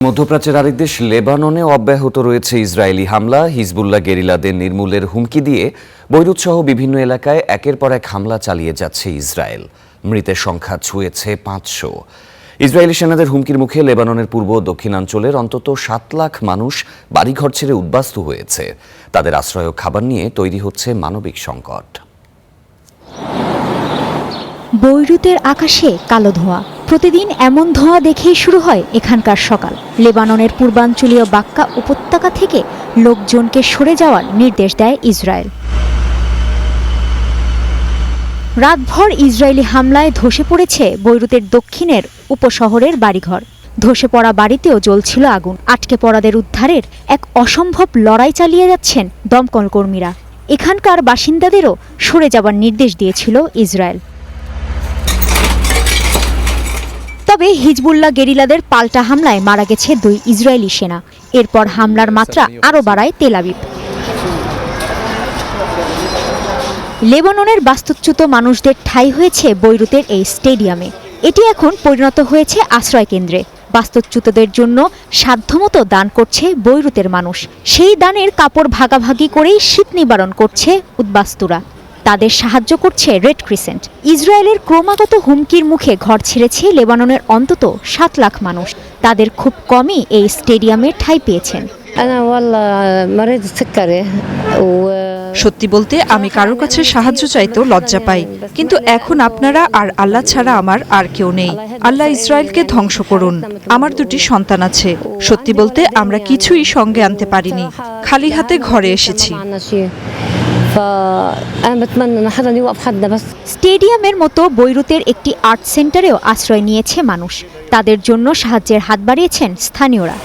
মধ্যপ্রাচ্যের আরেক দেশ লেবাননে অব্যাহত রয়েছে ইসরায়েলি হামলা। হিজবুল্লাহ গেরিলাদের নির্মূলের হুমকি দিয়ে বৈরুতসহ বিভিন্ন এলাকায় একের পর এক হামলা চালিয়ে যাচ্ছে ইসরায়েল। মৃতের সংখ্যা ছুঁয়েছে ৫০০। ইসরায়েলি সেনাদের হুমকির মুখে লেবাননের পূর্ব ও দক্ষিণাঞ্চলের অন্তত ৭ লাখ মানুষ বাড়িঘর ছেড়ে উদ্বাস্তু হয়েছে। তাদের আশ্রয় ও খাবার নিয়ে তৈরি হচ্ছে মানবিক সংকট। বৈরুতের আকাশে কালো ধোঁয়া। প্রতিদিন এমন ধোঁয়া দেখেই শুরু হয় এখানকার সকাল। লেবাননের পূর্বাঞ্চলীয় বাক্কা উপত্যকা থেকে লোকজনকে সরে যাওয়ার নির্দেশ দেয় ইসরায়েল। রাতভর ইসরায়েলি হামলায় ধসে পড়েছে বৈরুতের দক্ষিণের উপশহরের বাড়িঘর। ধসে পড়া বাড়িতেও জ্বলছিল আগুন। আটকে পড়াদের উদ্ধারের এক অসম্ভব লড়াই চালিয়ে যাচ্ছেন দমকল কর্মীরা। এখানকার বাসিন্দাদেরও সরে যাবার নির্দেশ দিয়েছিল ইসরায়েল। তবে হিজবুল্লাহ গেরিলাদের পাল্টা হামলায় মারা গেছে ২ ইসরায়েলি সেনা। এরপর হামলার মাত্রা আরও বাড়ায় তেল আবিব। লেবাননের বাস্তুচ্যুত মানুষদের ঠাঁই হয়েছে বৈরুতের এই স্টেডিয়ামে। এটি এখন পরিণত হয়েছে আশ্রয় কেন্দ্রে। বাস্তুচ্যুতদের জন্য সাধ্যমতো দান করছে বৈরুতের মানুষ। সেই দানের কাপড় ভাগাভাগি করেই শীত নিবারণ করছে উদ্বাস্তুরা। তাদের সাহায্য করছে রেড ক্রিসেন্ট। ইসরায়েলের ক্রমাগত হুমকির মুখে ঘর ছেড়েছে লেবাননের অন্তত ৭ লাখ মানুষ। তাদের খুব কমই এই স্টেডিয়ামে ঠাঁই পেয়েছেন। সত্যি বলতে আমি কারোর কাছে সাহায্য চাইতেও লজ্জা পাই, কিন্তু এখন আপনারা আর আল্লাহ ছাড়া আমার আর কেউ নেই। আল্লাহ ইসরায়েলকে ধ্বংস করুন। আমার 2টি সন্তান আছে। সত্যি বলতে আমরা কিছুই সঙ্গে আনতে পারিনি, খালি হাতে ঘরে এসেছি। স্টেডিয়ামের মতো বৈরুতের একটি আর্ট সেন্টারেও আশ্রয় নিয়েছে মানুষ। তাদের জন্য সাহায্যের হাত বাড়িয়েছেন স্থানীয়রা।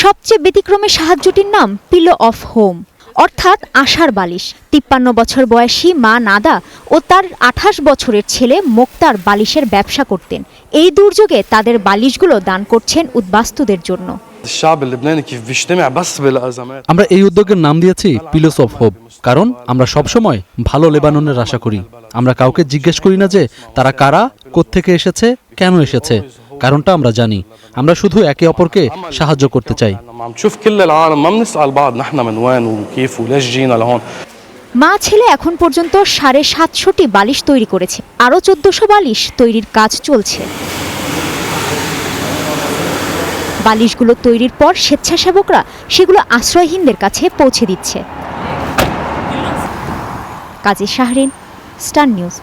সবচেয়ে ব্যতিক্রমী সাহায্যটির নাম পিলো অফ হোম, অর্থাৎ আশার বালিশ। ৫৩ বছর বয়সী মা নাদা ও তার ২৮ বছরের ছেলে মোক্তার বালিশের ব্যবসা করতেন। এই দুর্যোগে তাদের বালিশগুলো দান করছেন উদ্বাস্তুদের জন্য। আমরা এই উদ্যোগের নাম দিয়েছি পিলোস অফ হোপ, কারণ আমরা সবসময় ভালো লেবাননের আশা করি। আমরা কাউকে জিজ্ঞেস করি না যে তারা কারা, কোত্থেকে এসেছে, কেন এসেছে। কারণটা আমরা জানি। আমরা শুধু একে অপরকে সাহায্য করতে চাই। মা ছেলে এখন পর্যন্ত ৭৫০টি বালিশ তৈরি করেছে। আরও ১৪০০ বালিশ তৈরির কাজ চলছে। বালিশগুলো তৈরির পর স্বেচ্ছাসেবকরা সেগুলো আশ্রয়হীনদের কাছে পৌঁছে দিচ্ছে। কাজী শাহরিন, স্টার নিউজ।